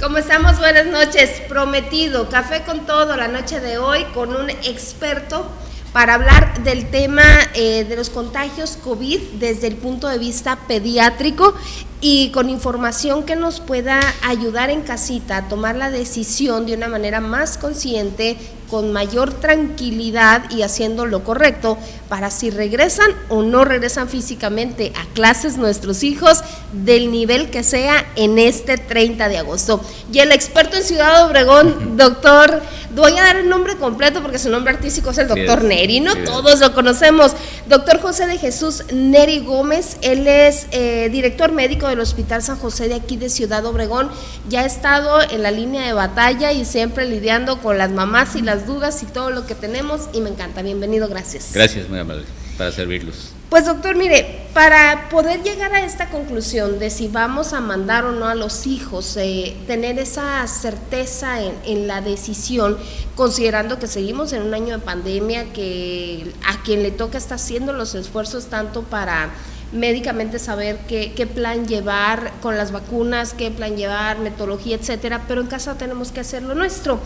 ¿Cómo estamos? Buenas noches. Prometido, café con todo la noche de hoy con un experto para hablar del tema de los contagios COVID desde el punto de vista pediátrico y con información que nos pueda ayudar en casita a tomar la decisión de una manera más consciente, con mayor tranquilidad y haciendo lo correcto para si regresan o no regresan físicamente a clases nuestros hijos del nivel que sea en este 30 de agosto. Y el experto en Ciudad Obregón, doctor, voy a dar el nombre completo porque su nombre artístico es el doctor Neri, ¿no? Todos lo conocemos. Doctor José de Jesús Neri Gómez, él es director médico del Hospital San José de aquí de Ciudad Obregón, ya ha estado en la línea de batalla y siempre lidiando con las mamás y las dudas y todo lo que tenemos y me encanta. Bienvenido, gracias. Gracias, muy amable, para servirlos. Pues doctor, mire, para poder llegar a esta conclusión de si vamos a mandar o no a los hijos, tener esa certeza en la decisión, considerando que seguimos en un año de pandemia, que a quien le toca está haciendo los esfuerzos tanto para médicamente saber qué plan llevar con las vacunas, qué plan llevar, metodología, etcétera, pero en casa tenemos que hacer lo nuestro.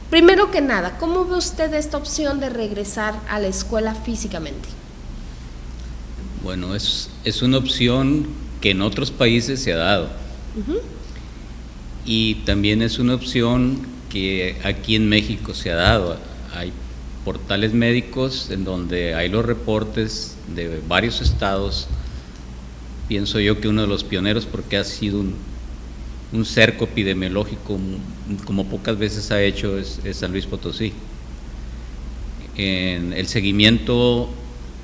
Primero que nada, ¿cómo ve usted esta opción de regresar a la escuela físicamente? Bueno, es una opción que en otros países se ha dado. Y también es una opción que aquí en México se ha dado. Hay portales médicos en donde hay los reportes de varios estados. Pienso yo que uno de los pioneros, porque ha sido un cerco epidemiológico como pocas veces ha hecho, es San Luis Potosí. En el seguimiento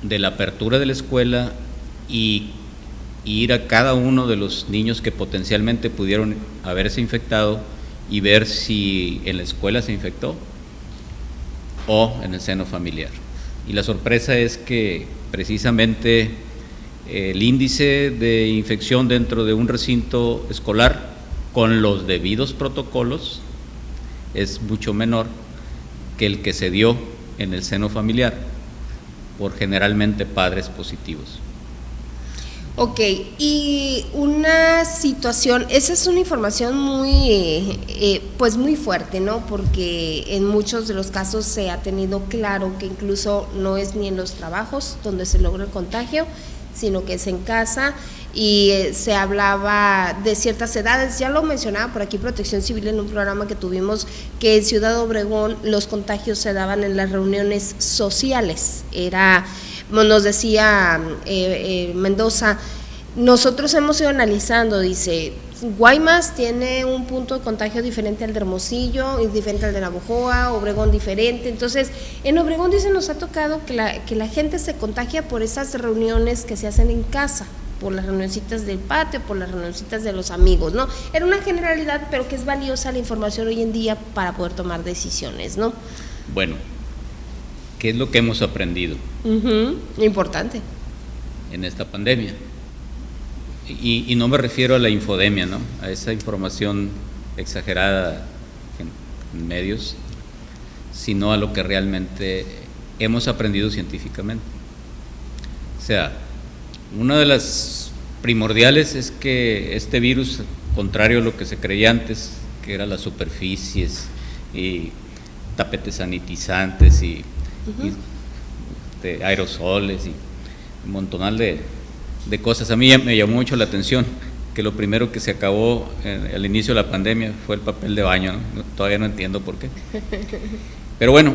de la apertura de la escuela y ir a cada uno de los niños que potencialmente pudieron haberse infectado y ver si en la escuela se infectó o en el seno familiar. Y la sorpresa es que precisamente el índice de infección dentro de un recinto escolar con los debidos protocolos es mucho menor que el que se dio en el seno familiar por generalmente padres positivos. Ok, y una situación, esa es una información muy, pues muy fuerte, ¿no? Porque en muchos de los casos se ha tenido claro que incluso no es ni en los trabajos donde se logra el contagio, sino que es en casa y se hablaba de ciertas edades, ya lo mencionaba por aquí Protección Civil en un programa que tuvimos, que en Ciudad Obregón los contagios se daban en las reuniones sociales, nos decía Mendoza, nosotros hemos ido analizando, dice, Guaymas tiene un punto de contagio diferente al de Hermosillo, es diferente al de Navojoa, Obregón diferente, entonces en Obregón dice nos ha tocado que la gente se contagia por esas reuniones que se hacen en casa, por las reunioncitas del patio, por las reunioncitas de los amigos, ¿no? Era una generalidad, pero que es valiosa la información hoy en día para poder tomar decisiones, ¿no? Bueno, ¿qué es lo que hemos aprendido? Importante. En esta pandemia. Y no me refiero a la infodemia, ¿no? A esa información exagerada en medios, sino a lo que realmente hemos aprendido científicamente. O sea, una de las primordiales es que este virus, contrario a lo que se creía antes, que eran las superficies y tapetes sanitizantes y aerosoles y un montonal de cosas. A mí me llamó mucho la atención que lo primero que se acabó al inicio de la pandemia fue el papel de baño, ¿no? Todavía no entiendo por qué. Pero bueno,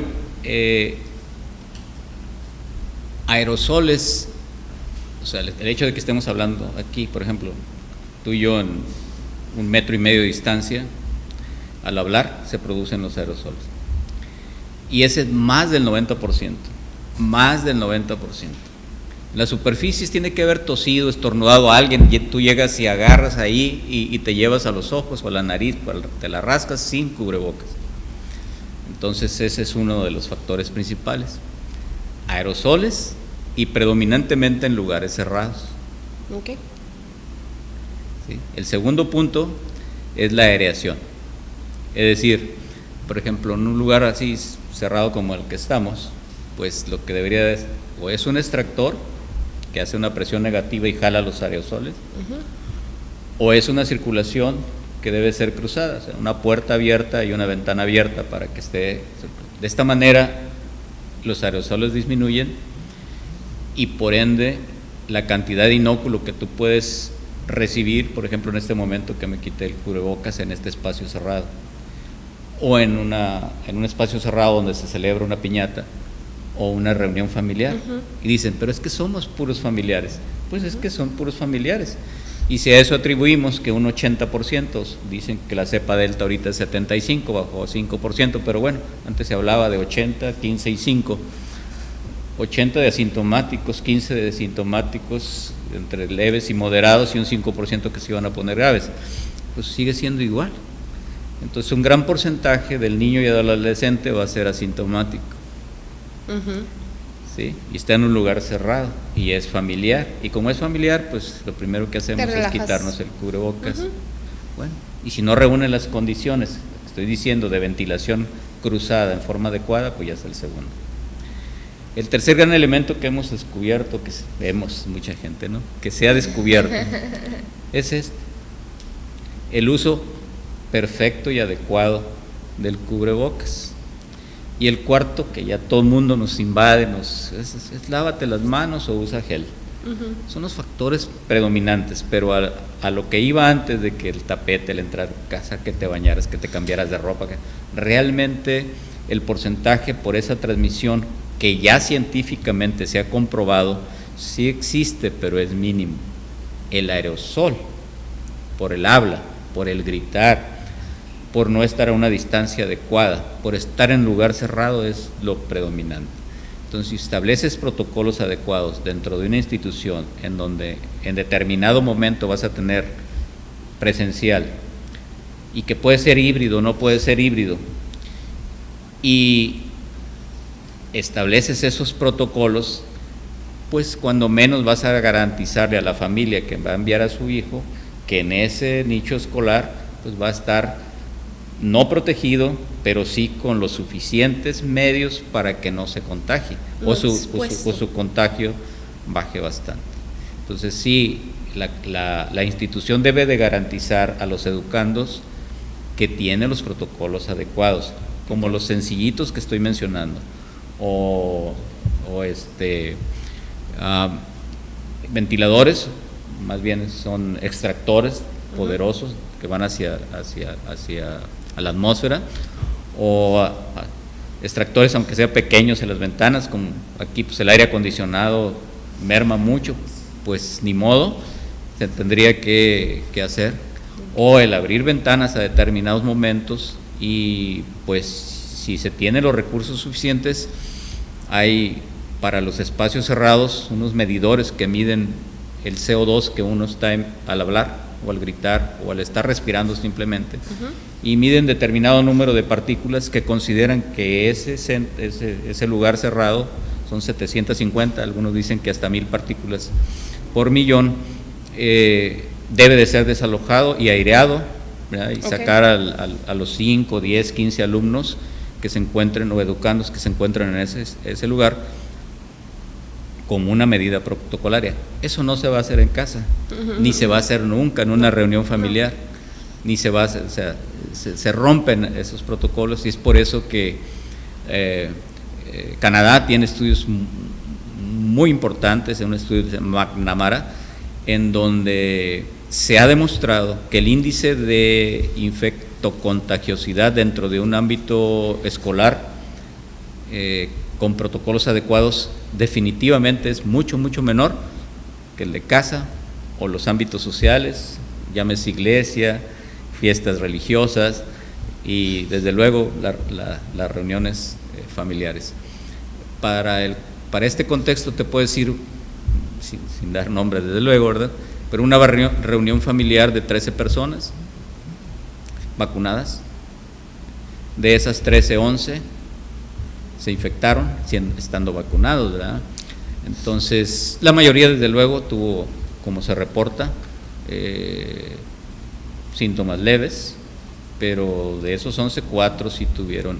aerosoles, o sea, el hecho de que estemos hablando aquí, por ejemplo, tú y yo en 1,5 metros de distancia, al hablar se producen los aerosoles. Y ese es más del 90%, más del 90%. En las superficies tiene que haber tosido, estornudado a alguien, y tú llegas y agarras ahí y te llevas a los ojos o a la nariz, te la rascas sin cubrebocas. Entonces ese es uno de los factores principales. Aerosoles y predominantemente en lugares cerrados. Okay. ¿Sí? El segundo punto es la aireación. Es decir, por ejemplo, en un lugar así cerrado como el que estamos, pues lo que debería o es un extractor que hace una presión negativa y jala los aerosoles, o es una circulación que debe ser cruzada, o sea, una puerta abierta y una ventana abierta para que esté. De esta manera los aerosoles disminuyen y por ende la cantidad de inóculo que tú puedes recibir, por ejemplo, en este momento que me quité el cubrebocas en este espacio cerrado, o en un espacio cerrado donde se celebra una piñata o una reunión familiar, y dicen, pero es que somos puros familiares. Pues es que son puros familiares, y si a eso atribuimos que un 80%, dicen que la cepa delta ahorita es 75%, bajó 5%, pero bueno, antes se hablaba de 80, 15 y 5, 80 de asintomáticos, 15 de asintomáticos, entre leves y moderados, y un 5% que se iban a poner graves, pues sigue siendo igual. Entonces un gran porcentaje del niño y adolescente va a ser asintomático. ¿Sí? Y está en un lugar cerrado y es familiar, y como es familiar, pues lo primero que hacemos es quitarnos el cubrebocas. Bueno, y si no reúne las condiciones, estoy diciendo, de ventilación cruzada en forma adecuada, pues ya es el segundo. El tercer gran elemento que hemos descubierto, que vemos mucha gente, ¿no?, que se ha descubierto, es el uso perfecto y adecuado del cubrebocas. Y el cuarto, que ya todo el mundo nos invade, es lávate las manos o usa gel. Son los factores predominantes, pero a lo que iba antes de que el tapete, el entrar a casa, que te bañaras, que te cambiaras de ropa, realmente el porcentaje por esa transmisión, que ya científicamente se ha comprobado, sí existe, pero es mínimo. El aerosol, por el habla, por el gritar, por no estar a una distancia adecuada, por estar en lugar cerrado, es lo predominante. Entonces, si estableces protocolos adecuados dentro de una institución en donde en determinado momento vas a tener presencial, y que puede ser híbrido, no puede ser híbrido, y estableces esos protocolos, pues cuando menos vas a garantizarle a la familia que va a enviar a su hijo que en ese nicho escolar pues va a estar no protegido, pero sí con los suficientes medios para que no se contagie, o su contagio baje bastante. Entonces sí, la institución debe de garantizar a los educandos que tiene los protocolos adecuados, como los sencillitos que estoy mencionando, o ventiladores, más bien son extractores poderosos que van hacia a la atmósfera, o extractores aunque sea pequeños en las ventanas, como aquí pues el aire acondicionado merma mucho, pues ni modo, se tendría que hacer, o el abrir ventanas a determinados momentos, y pues si se tienen los recursos suficientes, hay para los espacios cerrados unos medidores que miden el CO2 que uno está al hablar o al gritar o al estar respirando simplemente, y miden determinado número de partículas que consideran que ese lugar cerrado son 750, algunos dicen que hasta 1000 partículas por millón, debe de ser desalojado y aireado, ¿verdad? Y sacar a los 5, 10, 15 alumnos que se encuentren, o educandos que se encuentran en ese lugar, como una medida protocolaria. Eso no se va a hacer en casa, ni se va a hacer nunca en una reunión familiar, ni se va a hacer, o sea, se rompen esos protocolos, y es por eso que Canadá tiene estudios muy importantes, un estudio de McNamara, en donde se ha demostrado que el índice de infectocontagiosidad dentro de un ámbito escolar con protocolos adecuados definitivamente es mucho menor que el de casa o los ámbitos sociales, llámese iglesia, fiestas religiosas y desde luego las reuniones familiares. Para este contexto te puedo decir sin dar nombres desde luego, ¿verdad? Pero una reunión familiar de 13 personas vacunadas. De esas 13, 11 se infectaron estando vacunados, ¿verdad? Entonces, la mayoría desde luego tuvo, como se reporta, síntomas leves, pero de esos 11, 4 sí tuvieron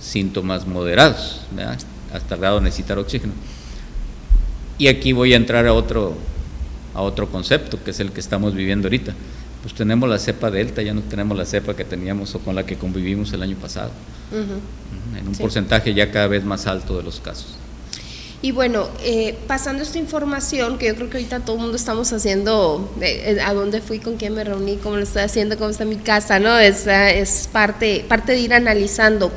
síntomas moderados, ¿verdad? Hasta el grado de necesitar oxígeno. Y aquí voy a entrar a otro concepto, que es el que estamos viviendo ahorita. Pues tenemos la cepa delta, ya no tenemos la cepa que teníamos o con la que convivimos el año pasado, en un porcentaje ya cada vez más alto de los casos. Y bueno, pasando esta información, que yo creo que ahorita todo el mundo estamos haciendo, a dónde fui, con quién me reuní, cómo lo estoy haciendo, cómo está mi casa, ¿no? Es parte de ir analizando.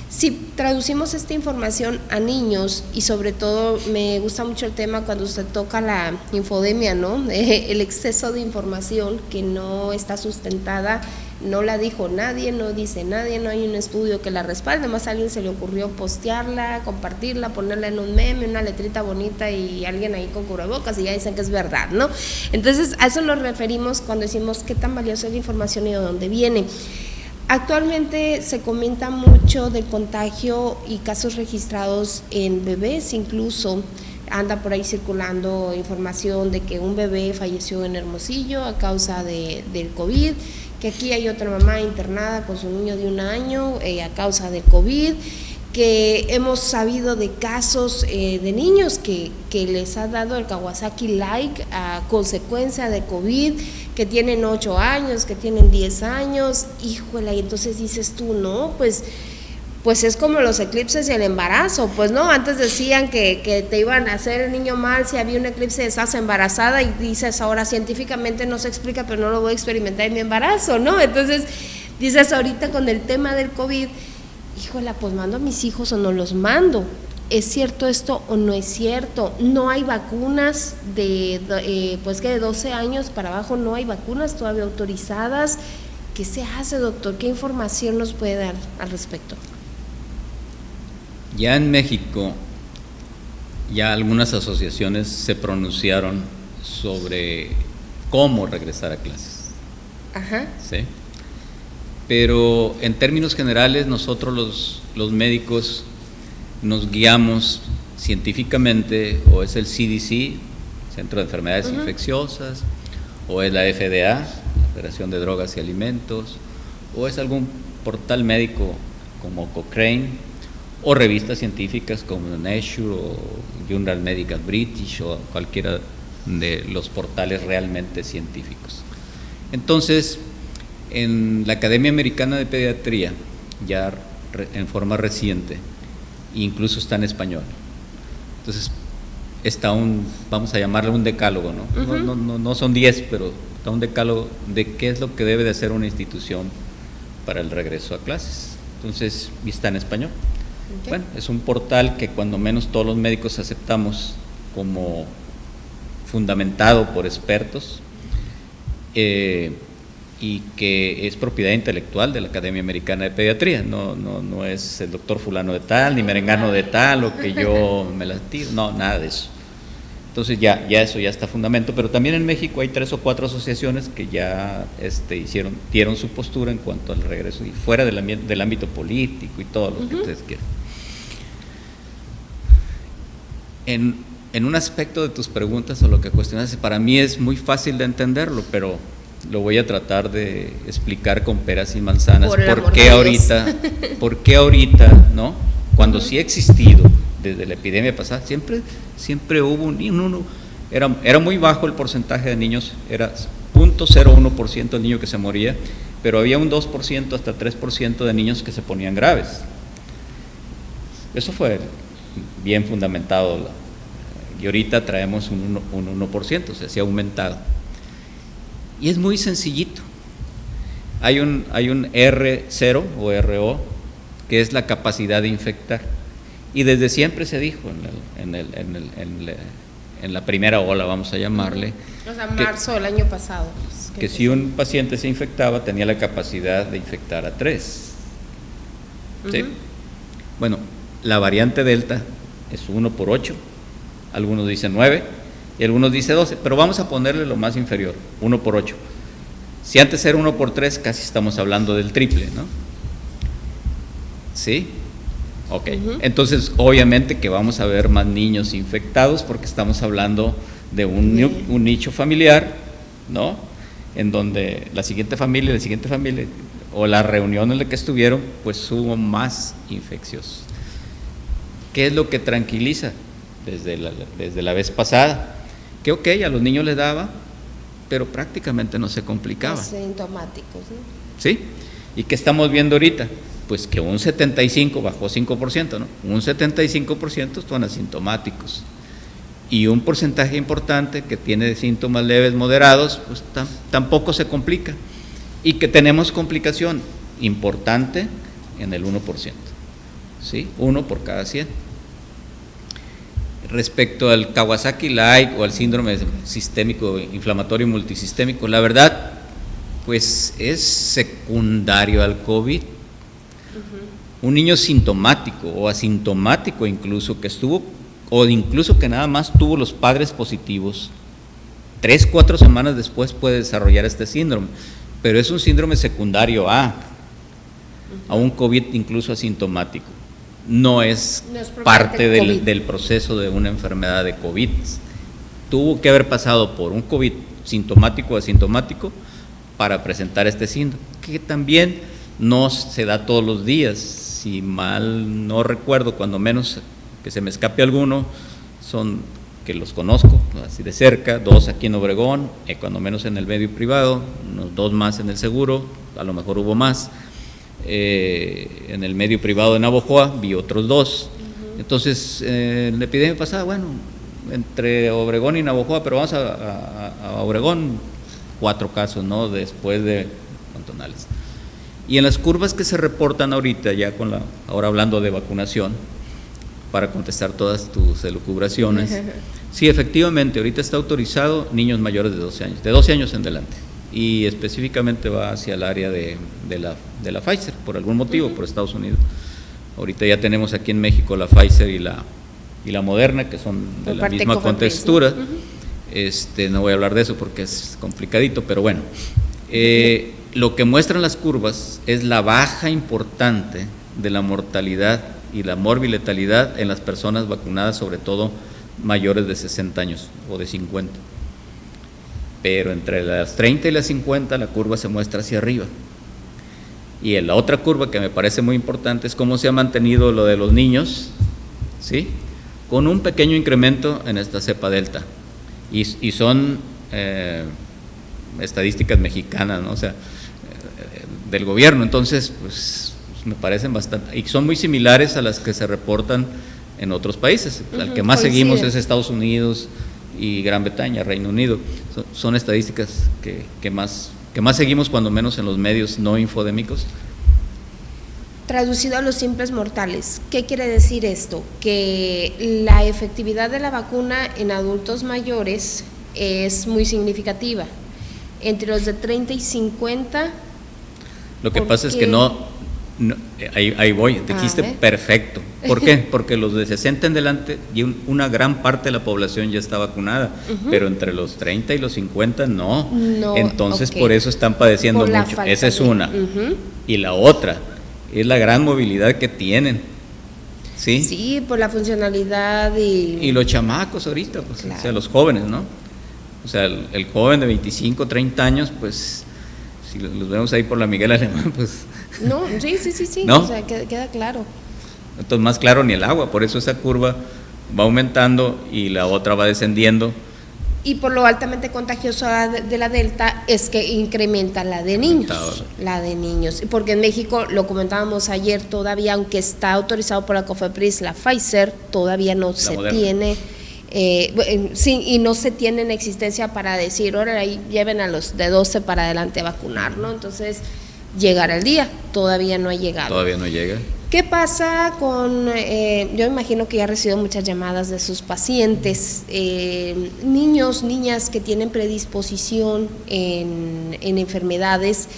Si traducimos esta información a niños, y sobre todo me gusta mucho el tema cuando usted toca la infodemia, ¿no? El exceso de información que no está sustentada, no la dijo nadie, no dice nadie, no hay un estudio que la respalde, más a alguien se le ocurrió postearla, compartirla, ponerla en un meme, una letrita bonita y alguien ahí con cubrebocas y ya dicen que es verdad, ¿no? Entonces a eso nos referimos cuando decimos qué tan valiosa es la información y de dónde viene. Actualmente se comenta mucho del contagio y casos registrados en bebés, incluso anda por ahí circulando información de que un bebé falleció en Hermosillo a causa del COVID, que aquí hay otra mamá internada con su niño de 1 año a causa del COVID, que hemos sabido de casos de niños que les ha dado el Kawasaki-like a consecuencia de COVID, que tienen 8 años, que tienen 10 años, híjole, y entonces dices tú, no, pues es como los eclipses y el embarazo, pues no, antes decían que te iban a hacer el niño mal si había un eclipse, estás embarazada, y dices ahora científicamente no se explica, pero no lo voy a experimentar en mi embarazo, ¿no? Entonces dices ahorita con el tema del COVID, híjole, pues mando a mis hijos o no los mando. ¿Es cierto esto o no es cierto? No hay vacunas pues que de 12 años para abajo no hay vacunas todavía autorizadas. ¿Qué se hace, doctor? ¿Qué información nos puede dar al respecto? Ya en México, ya algunas asociaciones se pronunciaron sobre cómo regresar a clases. Ajá. ¿Sí? Pero en términos generales nosotros los médicos nos guiamos científicamente, o es el CDC, Centro de Enfermedades Infecciosas, o es la FDA, la Federación de Drogas y Alimentos, o es algún portal médico como Cochrane, o revistas científicas como Nature o Journal Medical British, o cualquiera de los portales realmente científicos. Entonces, en la Academia Americana de Pediatría, ya en forma reciente, incluso está en español. Entonces está vamos a llamarle un decálogo, ¿no? No son 10, pero está un decálogo de qué es lo que debe de hacer una institución para el regreso a clases. Entonces, y está en español. Okay. Bueno, es un portal que cuando menos todos los médicos aceptamos como fundamentado por expertos, y que es propiedad intelectual de la Academia Americana de Pediatría, no es el doctor fulano de tal, ni merengano de tal, o que yo me la tiro, no, nada de eso. Entonces ya eso ya está fundamento, pero también en México hay 3 o 4 asociaciones que ya dieron su postura en cuanto al regreso, y fuera del ámbito político y todo lo que ustedes quieran. En un aspecto de tus preguntas o lo que cuestionas, para mí es muy fácil de entenderlo, pero lo voy a tratar de explicar con peras y manzanas. ¿Por qué ahorita, no? Cuando sí ha existido, desde la epidemia pasada, siempre hubo era muy bajo el porcentaje de niños, era 0.01% del niño que se moría, pero había un 2% hasta 3% de niños que se ponían graves. Eso fue bien fundamentado, y ahorita traemos un 1%, o sea, se ha aumentado. Y es muy sencillito. Hay un R0 o RO, que es la capacidad de infectar. Y desde siempre se dijo en la primera ola, vamos a llamarle. O sea, marzo del año pasado. Que si un paciente se infectaba, tenía la capacidad de infectar a 3. ¿Sí? Bueno, la variante Delta es 1 por 8, algunos dicen 9, y algunos dicen 12, pero vamos a ponerle lo más inferior, 1 por 8. Si antes era 1 por 3, casi estamos hablando del triple, ¿no? ¿Sí? Ok, entonces obviamente que vamos a ver más niños infectados porque estamos hablando de un nicho familiar, ¿no? En donde la siguiente familia, o la reunión en la que estuvieron, pues hubo más infeccios. ¿Qué es lo que tranquiliza desde la vez pasada? Que ok, a los niños les daba, pero prácticamente no se complicaba. Asintomáticos, ¿no? ¿Sí? ¿Y qué estamos viendo ahorita? Pues que un 75%, bajó 5%, ¿no? Un 75% son asintomáticos. Y un porcentaje importante que tiene síntomas leves, moderados, pues tampoco se complica. Y que tenemos complicación importante en el 1%. ¿Sí? 1 por cada 100. Respecto al Kawasaki-like o al síndrome sistémico inflamatorio multisistémico, la verdad, pues es secundario al COVID. Un niño sintomático o asintomático incluso que estuvo, o incluso que nada más tuvo los padres positivos, 3-4 semanas después puede desarrollar este síndrome, pero es un síndrome secundario a un COVID incluso asintomático. No es parte del proceso de una enfermedad de COVID. Tuvo que haber pasado por un COVID sintomático o asintomático para presentar este síndrome, que también no se da todos los días. Si mal no recuerdo, cuando menos que se me escape alguno, son que los conozco así de cerca, 2 aquí en Obregón, cuando menos en el medio privado, unos 2 más en el seguro, a lo mejor hubo más. En el medio privado de Navojoa vi otros 2. Entonces, en la epidemia pasada, bueno, entre Obregón y Navojoa, pero vamos a Obregón, 4 casos, ¿no? Después de Cantonales. Y en las curvas que se reportan ahorita, ya ahora hablando de vacunación, para contestar todas tus elucubraciones, sí, efectivamente, ahorita está autorizado niños mayores de 12 años en adelante, y específicamente va hacia el área de la Pfizer, por algún motivo, por Estados Unidos. Ahorita ya tenemos aquí en México la Pfizer y la Moderna, que son de la misma contextura. No voy a hablar de eso porque es complicadito, pero bueno. Lo que muestran las curvas es la baja importante de la mortalidad y la morbiletalidad en las personas vacunadas, sobre todo mayores de 60 años o de 50. Pero entre las 30 y las 50 la curva se muestra hacia arriba. Y en la otra curva que me parece muy importante es cómo se ha mantenido lo de los niños, ¿sí? Con un pequeño incremento en esta cepa delta. Y son estadísticas mexicanas, ¿no? O sea, del gobierno. Entonces, pues me parecen bastante, y son muy similares a las que se reportan en otros países. Al que más seguimos es Estados Unidos y Gran Bretaña, Reino Unido. Son estadísticas que más seguimos, cuando menos en los medios no infodémicos. Traducido a los simples mortales, ¿qué quiere decir esto? Que la efectividad de la vacuna en adultos mayores es muy significativa. Entre los de 30 y 50. Lo que pasa es que ahí voy, dijiste perfecto. ¿Por qué? Porque los de 60 en adelante, y una gran parte de la población ya está vacunada, pero entre los 30 y los 50 no. Entonces, por eso están padeciendo mucho. Esa es una. Y la otra es la gran movilidad que tienen. ¿Sí? Sí, por la funcionalidad y los chamacos ahorita, pues, claro. O sea, los jóvenes, ¿no? O sea, el joven de 25, 30 años, pues, si los vemos ahí por la Miguel Alemán, pues... No, sí, ¿no? O sea, queda claro. Entonces, más claro ni el agua, por eso esa curva va aumentando y la otra va descendiendo. Y por lo altamente contagioso de la Delta es que incrementa la de niños. Porque en México, lo comentábamos ayer, todavía, aunque está autorizado por la COFEPRIS, la Pfizer, todavía no se tiene... sí, y no se tiene en existencia para decir, ahora ahí lleven a los de 12 para adelante a vacunar, ¿no? Entonces, llegará el día, todavía no ha llegado. Todavía no llega. ¿Qué pasa con, yo imagino que ya ha recibido muchas llamadas de sus pacientes, niños, niñas que tienen predisposición en enfermedades,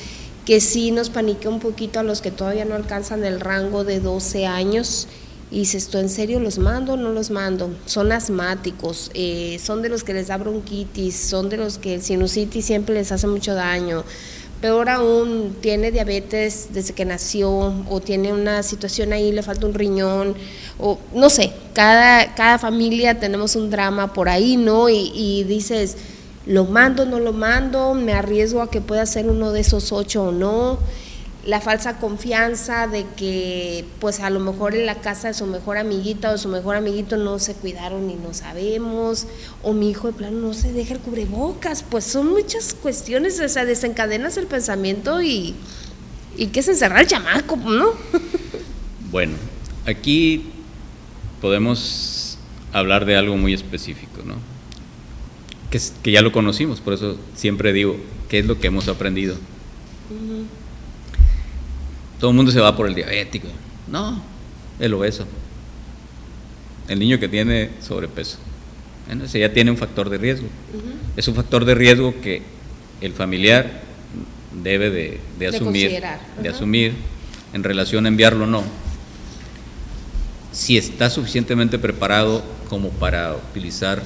que sí nos paniquea un poquito a los que todavía no alcanzan el rango de 12 años, Y dices, ¿tú en serio los mando o no los mando? Son asmáticos, son de los que les da bronquitis, son de los que el sinusitis siempre les hace mucho daño. Peor aún, tiene diabetes desde que nació, o tiene una situación ahí, le falta un riñón, o no sé, cada familia tenemos un drama por ahí, ¿no? Y dices, ¿lo mando o no lo mando? ¿Me arriesgo a que pueda ser uno de esos 8 o no? La falsa confianza de que pues a lo mejor en la casa de su mejor amiguita o de su mejor amiguito no se cuidaron y no sabemos, o mi hijo de plano no se deja el cubrebocas, pues son muchas cuestiones, o sea, desencadenas el pensamiento y que es encerrar al chamaco, ¿no? Bueno, aquí podemos hablar de algo muy específico, ¿no? Que ya lo conocimos, por eso siempre digo, ¿qué es lo que hemos aprendido? Uh-huh. Todo el mundo se va por el diabético. No, el obeso. El niño que tiene sobrepeso. Bueno, ese ya tiene un factor de riesgo. Uh-huh. Es un factor de riesgo que el familiar debe de asumir, uh-huh, de asumir en relación a enviarlo o no. Si está suficientemente preparado como para utilizar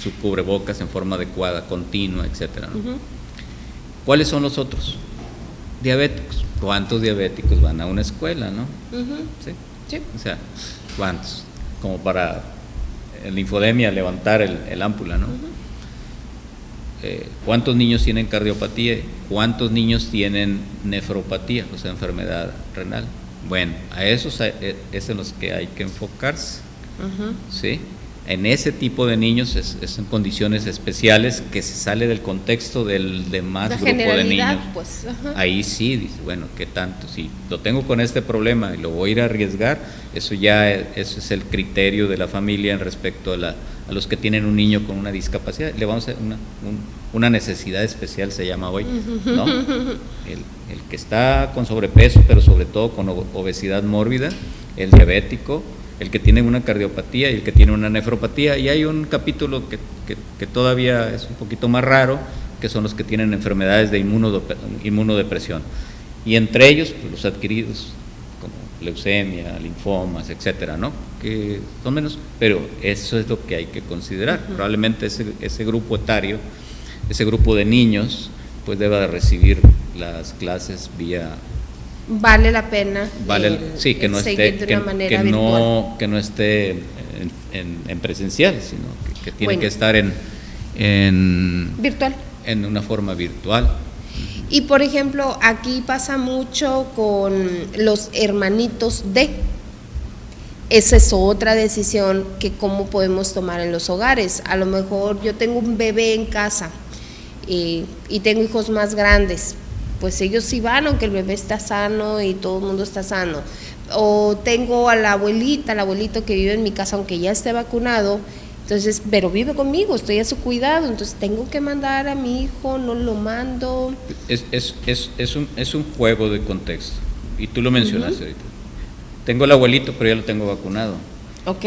su cubrebocas en forma adecuada, continua, etcétera, ¿no? Uh-huh. ¿Cuáles son los otros? Diabéticos. ¿Cuántos diabéticos van a una escuela, no? Uh-huh. ¿Sí? Sí. O sea, ¿cuántos? Como para en la infodemia levantar el ámpula, ¿no? Uh-huh. ¿Cuántos niños tienen cardiopatía? ¿Cuántos niños tienen nefropatía, o sea, enfermedad renal? Bueno, a esos es en los que hay que enfocarse, uh-huh, ¿sí? En ese tipo de niños es en condiciones especiales que se sale del contexto del demás grupo de niños. Pues, ahí sí, dice, bueno, ¿qué tanto? Si lo tengo con este problema y lo voy a ir a arriesgar, eso es el criterio de la familia en respecto a los que tienen un niño con una discapacidad. Le vamos a una necesidad especial, se llama hoy, ¿no? El que está con sobrepeso, pero sobre todo con obesidad mórbida, el diabético, el que tiene una cardiopatía y el que tiene una nefropatía, y hay un capítulo que todavía es un poquito más raro, que son los que tienen enfermedades de inmunodepresión, y entre ellos pues, los adquiridos, como leucemia, linfomas, etcétera, ¿no? Que son menos, pero eso es lo que hay que considerar. Uh-huh. Probablemente ese grupo etario, ese grupo de niños, pues deba de recibir las clases vía... Vale la pena sí, que no esté que no esté en presencial, sino que tiene que estar en virtual, en una forma virtual. Y por ejemplo, aquí pasa mucho con los hermanitos de... Esa es otra decisión que cómo podemos tomar en los hogares. A lo mejor yo tengo un bebé en casa y tengo hijos más grandes, pues ellos sí van, aunque el bebé está sano y todo el mundo está sano. O tengo a la abuelita, al abuelito que vive en mi casa, aunque ya esté vacunado, entonces, pero vive conmigo, estoy a su cuidado, entonces tengo que mandar a mi hijo, no lo mando. Es un juego de contexto, y tú lo mencionaste, uh-huh, ahorita. Tengo el abuelito, pero ya lo tengo vacunado. Ok.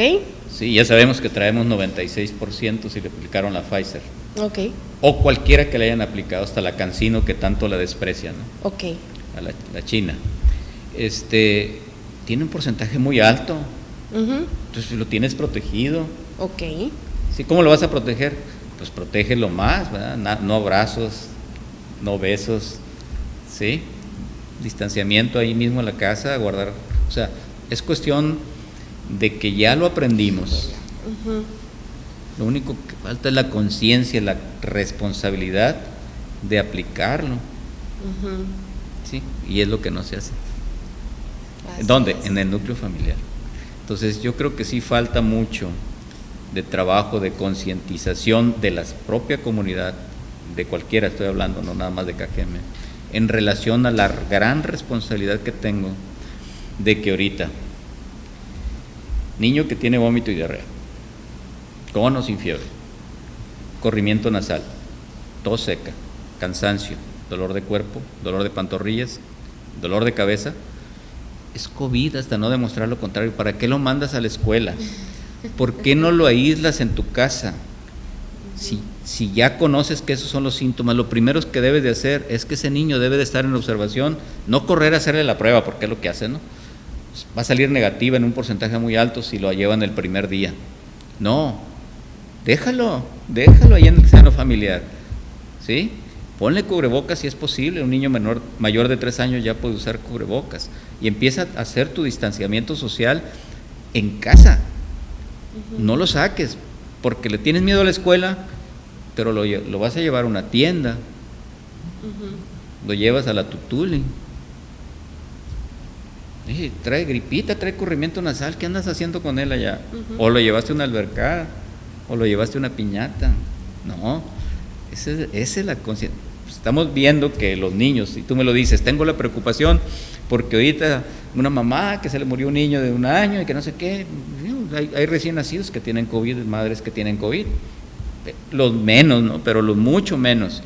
Sí, ya sabemos que traemos 96% si le aplicaron la Pfizer. Ok. O cualquiera que le hayan aplicado, hasta la CanSino que tanto la desprecia, ¿no? Ok. A la China. Tiene un porcentaje muy alto. Uh-huh. Entonces lo tienes protegido. Ok. ¿Sí? ¿Cómo lo vas a proteger? Pues protégelo más, ¿verdad? No abrazos, no besos, ¿sí? Distanciamiento ahí mismo en la casa, guardar, o sea, es cuestión de que ya lo aprendimos. Uh-huh. Lo único que falta es la conciencia, la responsabilidad de aplicarlo. Uh-huh. ¿Sí? Y es lo que no se hace. ¿Dónde? En el núcleo familiar. Entonces yo creo que sí falta mucho de trabajo, de concientización de la propia comunidad, de cualquiera, estoy hablando, no nada más de KGM, en relación a la gran responsabilidad que tengo de que ahorita, niño que tiene vómito y diarrea, con o sin fiebre, corrimiento nasal, tos seca, cansancio, dolor de cuerpo, dolor de pantorrillas, dolor de cabeza, es COVID hasta no demostrar lo contrario. ¿Para qué lo mandas a la escuela? ¿Por qué no lo aíslas en tu casa? Si ya conoces que esos son los síntomas, lo primero que debes de hacer es que ese niño debe de estar en observación, no correr a hacerle la prueba, porque es lo que hace, ¿no? va a salir negativa en un porcentaje muy alto si lo llevan el primer día. No, déjalo ahí en el seno familiar, ¿sí? Ponle cubrebocas si es posible. Un niño mayor de 3 años ya puede usar cubrebocas, y empieza a hacer tu distanciamiento social en casa. No lo saques porque le tienes miedo a la escuela, pero lo vas a llevar a una tienda, lo llevas a la tutuli. Trae gripita, trae corrimiento nasal, ¿qué andas haciendo con él allá? O lo llevaste a una albercada, o lo llevaste a una piñata. No, esa es la conciencia. Estamos viendo que los niños, y tú me lo dices, tengo la preocupación porque ahorita una mamá que se le murió un niño de 1 año y que no sé qué, hay recién nacidos que tienen COVID, madres que tienen COVID, los menos, ¿no? Pero los mucho menos.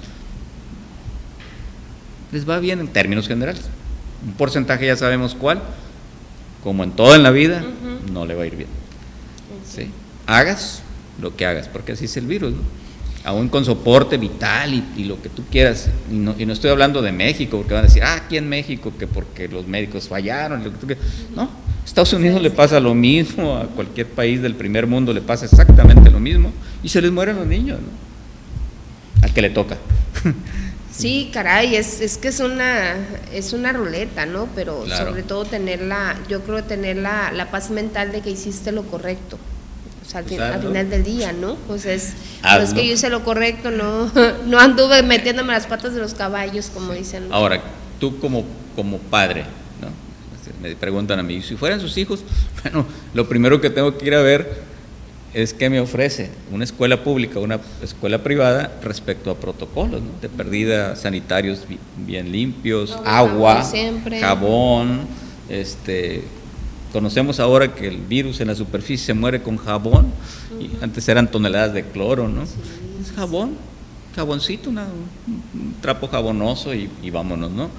Les va bien en términos generales. Un porcentaje ya sabemos cuál, como en todo en la vida, no le va a ir bien. ¿Sí? Hagas lo que hagas, porque así es el virus, ¿no? Aún con soporte vital y lo que tú quieras, y no estoy hablando de México, porque van a decir, aquí en México, que porque los médicos fallaron, lo que tú quieras. No, a Estados Unidos le pasa lo mismo, a cualquier país del primer mundo le pasa exactamente lo mismo, y se les mueren los niños, ¿no? Al que le toca. Sí, caray, es que es una ruleta, ¿no? Pero claro, sobre todo yo creo tener la paz mental de que hiciste lo correcto. O sea, al final del día, ¿no? Pues no es que yo hice lo correcto, no anduve metiéndome las patas de los caballos, como dicen. Ahora, tú como padre, ¿no? Me preguntan a mí, si fueran sus hijos, bueno, lo primero que tengo que ir a ver es qué me ofrece una escuela pública, una escuela privada respecto a protocolos, ¿no? De perdida, sanitarios bien limpios, agua, jabón, conocemos ahora que el virus en la superficie se muere con jabón, y antes eran toneladas de cloro, ¿no? Sí. Es jaboncito, un trapo jabonoso y vámonos, ¿no?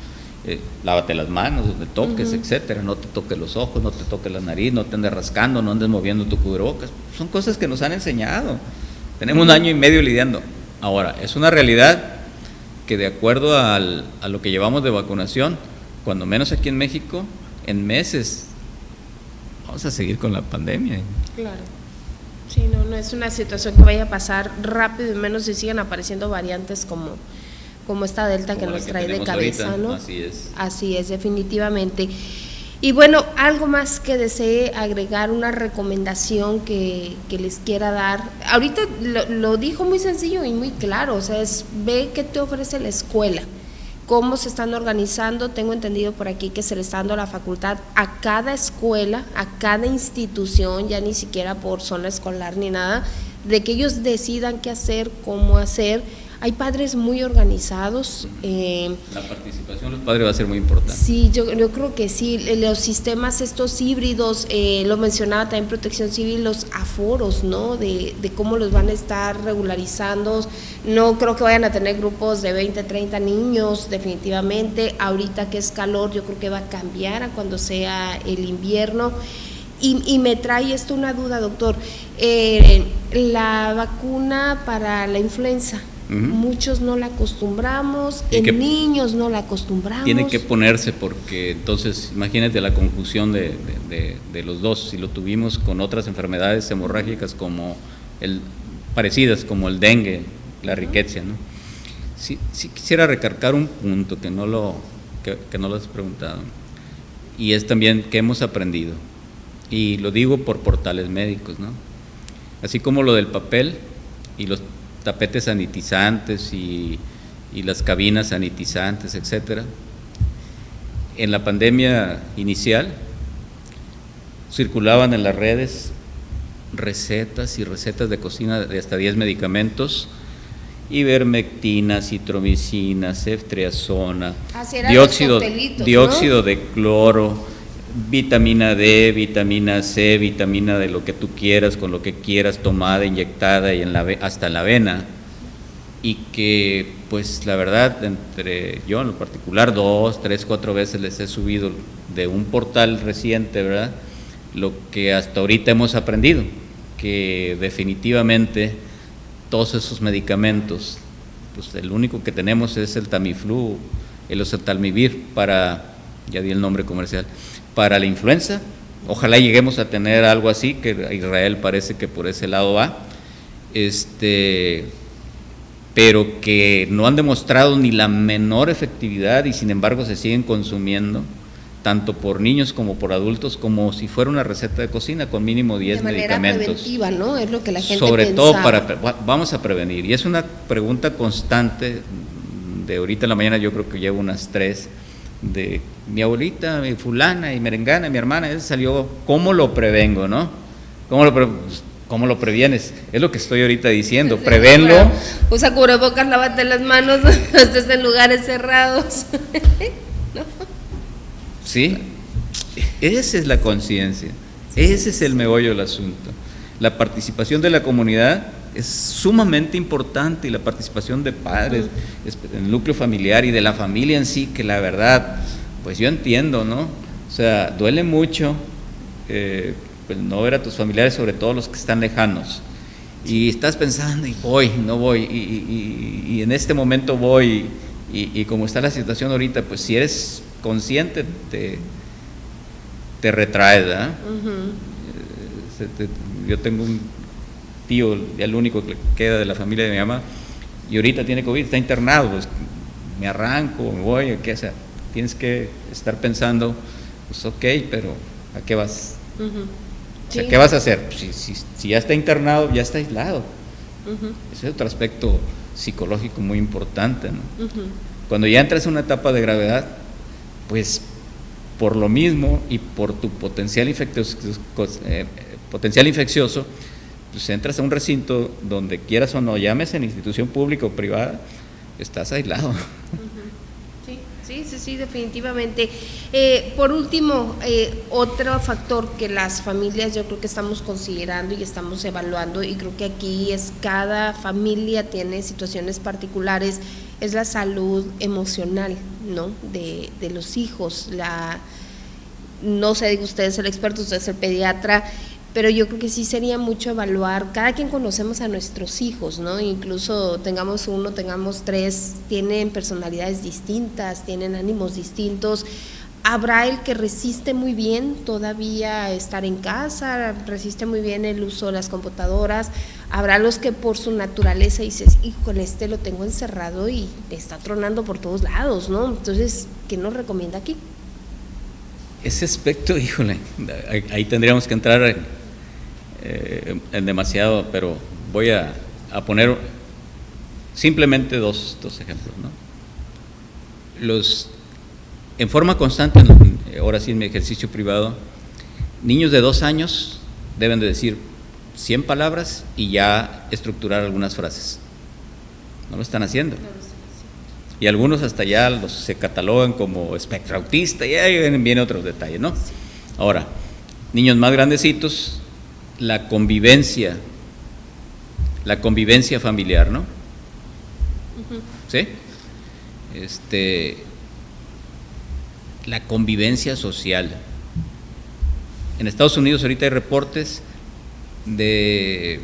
Lávate las manos donde toques, etcétera, no te toques los ojos, no te toques la nariz, no te andes rascando, no andes moviendo tu cubrebocas. Son cosas que nos han enseñado. Tenemos 1 año y medio lidiando. Ahora, es una realidad que de acuerdo a lo que llevamos de vacunación, cuando menos aquí en México, en meses vamos a seguir con la pandemia. Claro. Sí, no es una situación que vaya a pasar rápido, y menos si siguen apareciendo variantes como esta Delta que nos trae de cabeza, ahorita, ¿no? Así es, definitivamente. Y bueno, algo más que desee agregar, una recomendación que les quiera dar. Ahorita lo dijo muy sencillo y muy claro, o sea, ve qué te ofrece la escuela, cómo se están organizando. Tengo entendido por aquí que se le está dando la facultad a cada escuela, a cada institución, ya ni siquiera por zona escolar ni nada, de que ellos decidan qué hacer, cómo hacer. Hay padres muy organizados. La participación de los padres va a ser muy importante. Sí, yo creo que sí. Los sistemas estos híbridos, lo mencionaba también Protección Civil, los aforos, ¿no? De cómo los van a estar regularizando. No creo que vayan a tener grupos de 20, 30 niños, definitivamente. Ahorita que es calor, yo creo que va a cambiar a cuando sea el invierno. Y me trae esto una duda, doctor. La vacuna para la influenza, muchos no la acostumbramos, niños no la acostumbramos. Tiene que ponerse, porque entonces imagínate la confusión de los dos. Si lo tuvimos con otras enfermedades hemorrágicas parecidas como el dengue, la riqueza, ¿no? Sí quisiera recargar un punto que no lo has preguntado, y es también que hemos aprendido, y lo digo por portales médicos, ¿no? Así como lo del papel y los tapetes sanitizantes y las cabinas sanitizantes, etcétera. En la pandemia inicial circulaban en las redes recetas y recetas de cocina de hasta 10 medicamentos: ivermectina, citromicina, ceftriaxona, dióxido de cloro, vitamina D, vitamina C, vitamina de lo que tú quieras, con lo que quieras, tomada, inyectada y hasta en la vena. Y que, pues la verdad, yo en lo particular 2, 3, 4 veces les he subido de un portal reciente, ¿verdad?, lo que hasta ahorita hemos aprendido, que definitivamente todos esos medicamentos, pues el único que tenemos es el Tamiflu, el oseltamivir, ya di el nombre comercial, para la influenza. Ojalá lleguemos a tener algo así, que Israel parece que por ese lado va, pero que no han demostrado ni la menor efectividad y sin embargo se siguen consumiendo, tanto por niños como por adultos, como si fuera una receta de cocina con mínimo 10 medicamentos. De manera preventiva, ¿no? Es lo que la gente sobre pensaba. todo vamos a prevenir, y es una pregunta constante de ahorita en la mañana. Yo creo que llevo unas 3 de mi abuelita, mi fulana y merengana, mi hermana, ese salió, ¿cómo lo prevengo, no? ¿Cómo lo previenes? Es lo que estoy ahorita diciendo, prevenlo. Usa cubrebocas, lávate las manos, no estés en lugares cerrados. ¿No? Sí, esa es la conciencia, ese es el meollo del asunto. La participación de la comunidad es sumamente importante, y la participación de padres, en el núcleo familiar y de la familia en sí, que la verdad, pues yo entiendo, ¿no? O sea, duele mucho pues no ver a tus familiares, sobre todo los que están lejanos, y estás pensando, y voy, no voy, y en este momento voy, y como está la situación ahorita, pues si eres consciente te retraes, ¿verdad? Yo tengo un tío, ya el único que queda de la familia de mi mamá, y ahorita tiene COVID, está internado, pues me arranco, me voy, ¿qué? O sea, tienes que estar pensando, pues ok, pero ¿a qué vas? O sea, ¿qué vas a hacer? Si ya está internado, ya está aislado. Ese es otro aspecto psicológico muy importante, ¿no? Cuando ya entras en una etapa de gravedad, pues por lo mismo y por tu potencial infeccioso, pues entras a un recinto donde quieras o no, llames en institución pública o privada, estás aislado. Sí, definitivamente. Por último, otro factor que las familias yo creo que estamos considerando y estamos evaluando, y creo que aquí es cada familia tiene situaciones particulares, es la salud emocional, ¿no? De los hijos. No sé, usted es el experto, usted es el pediatra, pero yo creo que sí sería mucho evaluar, cada quien conocemos a nuestros hijos, ¿no? Incluso tengamos 1, tengamos 3, tienen personalidades distintas, tienen ánimos distintos. Habrá el que resiste muy bien todavía estar en casa, resiste muy bien el uso de las computadoras. Habrá los que por su naturaleza dices, híjole, lo tengo encerrado y está tronando por todos lados, ¿no? Entonces, ¿qué nos recomienda aquí? Ese aspecto, híjole, ahí tendríamos que entrar en demasiado, pero voy a poner simplemente dos ejemplos, ¿no? En forma constante, ahora sí en mi ejercicio privado, niños de 2 años deben de decir 100 palabras y ya estructurar algunas frases. No lo están haciendo. Y algunos hasta ya se catalogan como espectro autista, y ahí vienen otros detalles, ¿no? Ahora, niños más grandecitos, la convivencia familiar, ¿no? ¿Sí? La convivencia social. En Estados Unidos ahorita hay reportes de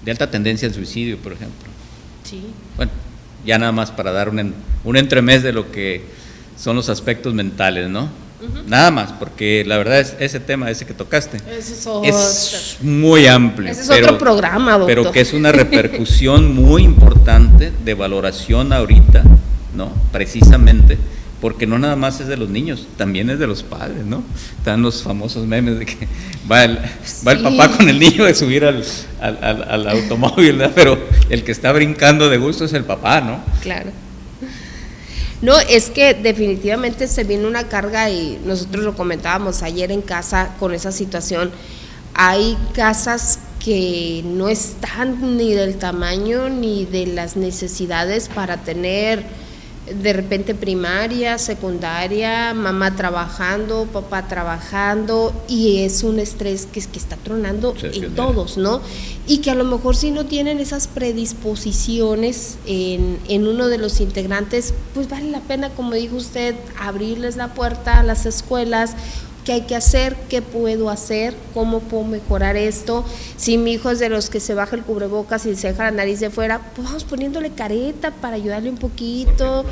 alta tendencia al suicidio, por ejemplo. Sí. Bueno, ya nada más para dar un entremés de lo que son los aspectos mentales, ¿no? Nada más, porque la verdad es ese tema, ese que tocaste, es muy amplio. Ese es otro programa, doctor. Pero que es una repercusión muy importante de valoración ahorita, ¿no? Precisamente, porque no nada más es de los niños, también es de los padres, ¿no? Están los famosos memes de que va el papá con el niño de subir al automóvil, ¿verdad? Pero el que está brincando de gusto es el papá, ¿no? Claro. No, es que definitivamente se viene una carga, y nosotros lo comentábamos ayer en casa con esa situación. Hay casas que no están ni del tamaño ni de las necesidades para tener de repente primaria, secundaria, mamá trabajando, papá trabajando, y es un estrés que está tronando en todos, ¿no? Y que a lo mejor si no tienen esas predisposiciones en uno de los integrantes, pues vale la pena, como dijo usted, abrirles la puerta a las escuelas. ¿Qué hay que hacer? ¿Qué puedo hacer? ¿Cómo puedo mejorar esto? Si mi hijo es de los que se baja el cubrebocas y se deja la nariz de fuera, pues vamos poniéndole careta para ayudarle un poquito.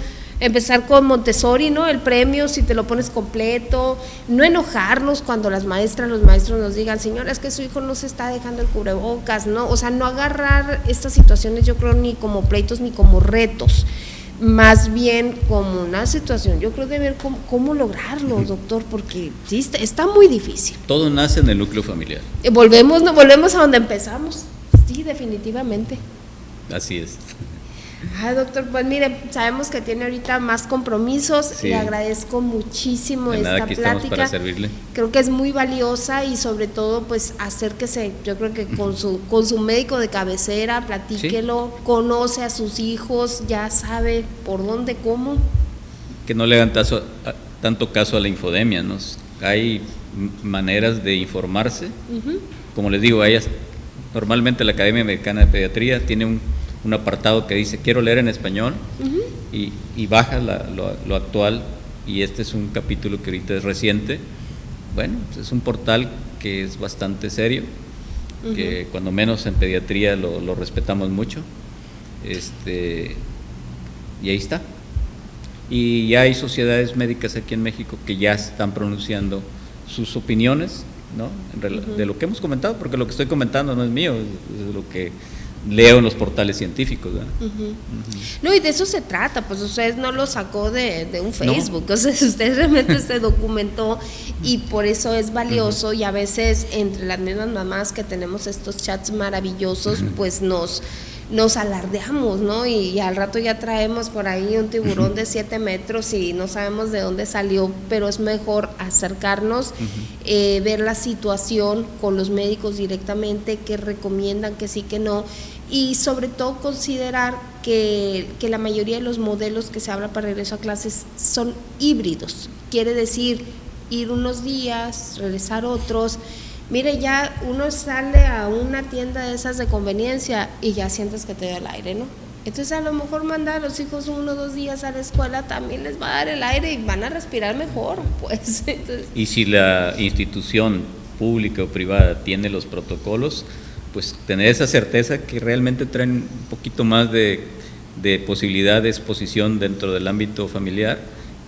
empezar con Montessori, ¿no? El premio, si te lo pones completo, no enojarnos cuando las maestras, los maestros nos digan, señora, es que su hijo no se está dejando el cubrebocas, ¿no? O sea, no agarrar estas situaciones, yo creo, ni como pleitos ni como retos, más bien como una situación, yo creo, de ver cómo lograrlo, doctor, porque sí, está muy difícil. Todo nace en el núcleo familiar. Volvemos a donde empezamos, sí, definitivamente. Así es. Doctor, pues mire, sabemos que tiene ahorita más compromisos, sí. Le agradezco muchísimo de nada, esta aquí plática. estamos para servirle. Creo que es muy valiosa y sobre todo pues acérquese, yo creo que con su médico de cabecera, platíquelo, sí. Conoce a sus hijos, ya sabe por dónde, cómo. Que no le hagan tanto caso a la infodemia, ¿no? Hay maneras de informarse, como les digo, normalmente la Academia Americana de Pediatría tiene un apartado que dice quiero leer en español, y baja lo actual, y este es un capítulo que ahorita es reciente. Bueno, es un portal que es bastante serio, que cuando menos en pediatría lo respetamos mucho, y ahí está. Y ya hay sociedades médicas aquí en México que ya están pronunciando sus opiniones, ¿no? De lo que hemos comentado, porque lo que estoy comentando no es mío, es lo que leo en los portales científicos, ¿verdad? No, y de eso se trata, pues usted no lo sacó de un Facebook, no. O sea, usted realmente se documentó, y por eso es valioso, y a veces entre las mismas mamás que tenemos estos chats maravillosos, pues nos alardeamos, ¿no? Y al rato ya traemos por ahí un tiburón de 7 metros y no sabemos de dónde salió, pero es mejor acercarnos, ver la situación con los médicos directamente, que recomiendan, que sí, que no, y sobre todo considerar que la mayoría de los modelos que se habla para regreso a clases son híbridos, quiere decir ir unos días, regresar otros. Mire, ya uno sale a una tienda de esas de conveniencia y ya sientes que te da el aire, ¿no? Entonces a lo mejor mandar a los hijos 1 o 2 días a la escuela también les va a dar el aire y van a respirar mejor, pues. Entonces, y si la institución pública o privada tiene los protocolos, pues tener esa certeza que realmente traen un poquito más de posibilidad de exposición dentro del ámbito familiar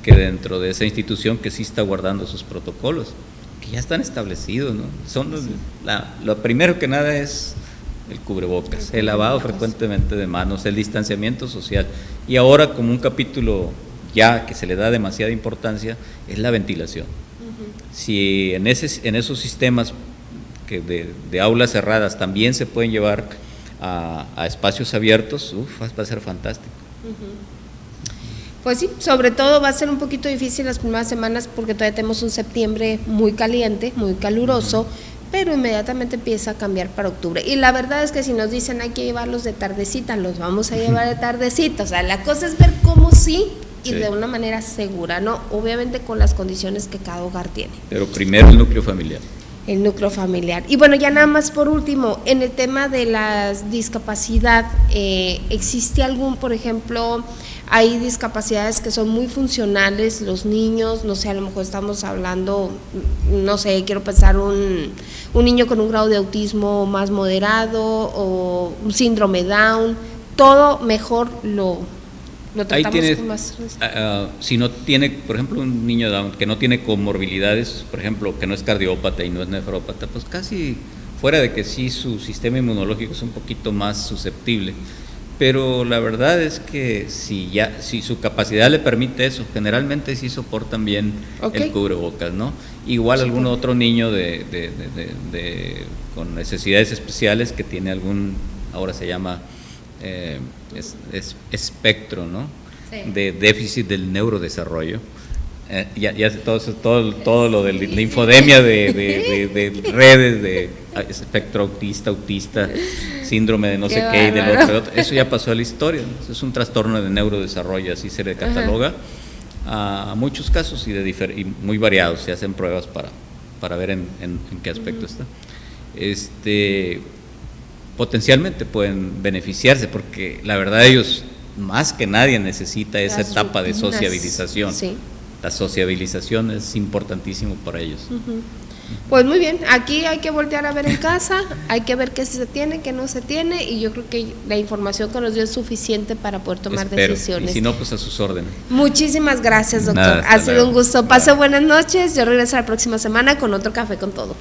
que dentro de esa institución que sí está guardando sus protocolos, que ya están establecidos, ¿no? Lo primero que nada es el cubrebocas, el lavado frecuentemente de manos, el distanciamiento social, y ahora, como un capítulo ya que se le da demasiada importancia, es la ventilación. Si en esos sistemas que de aulas cerradas también se pueden llevar a espacios abiertos, va a ser fantástico. Pues sí, sobre todo va a ser un poquito difícil las primeras semanas porque todavía tenemos un septiembre muy caliente, muy caluroso, pero inmediatamente empieza a cambiar para octubre. Y la verdad es que si nos dicen hay que llevarlos de tardecita, los vamos a llevar de tardecita. O sea, la cosa es ver cómo sí y de una manera segura, ¿no? Obviamente con las condiciones que cada hogar tiene. Pero primero el núcleo familiar. El núcleo familiar. Y bueno, ya nada más por último, en el tema de la discapacidad, ¿existe algún, por ejemplo, hay discapacidades que son muy funcionales, los niños, no sé, a lo mejor estamos hablando, no sé, quiero pensar un niño con un grado de autismo más moderado o un síndrome Down, todo mejor lo tratamos con más si no tiene, por ejemplo, un niño Down que no tiene comorbilidades, por ejemplo, que no es cardiópata y no es nefrópata, pues casi fuera de que sí su sistema inmunológico es un poquito más susceptible, pero la verdad es que si su capacidad le permite eso, generalmente sí soportan bien el cubrebocas, ¿no? Igual algún otro niño con necesidades especiales que tiene ahora se llama espectro, ¿no? Sí. De déficit del neurodesarrollo. Ya todo lo de la infodemia de redes de espectro autista, síndrome de no sé qué y del otro, eso ya pasó a la historia, ¿no? Es un trastorno de neurodesarrollo, así se le cataloga a muchos casos y muy variados, se hacen pruebas para ver en qué aspecto está. Potencialmente pueden beneficiarse porque la verdad ellos más que nadie necesita esa etapa de sociabilización. Sí. La sociabilización es importantísimo para ellos. Pues muy bien, aquí hay que voltear a ver en casa, hay que ver qué se tiene, qué no se tiene, y yo creo que la información que nos dio es suficiente para poder tomar decisiones. Y si no, pues a sus órdenes. Muchísimas gracias, doctor. Nada, Ha sido luego. un gusto. Pase buenas noches. Yo regreso la próxima semana con otro Café con Todo.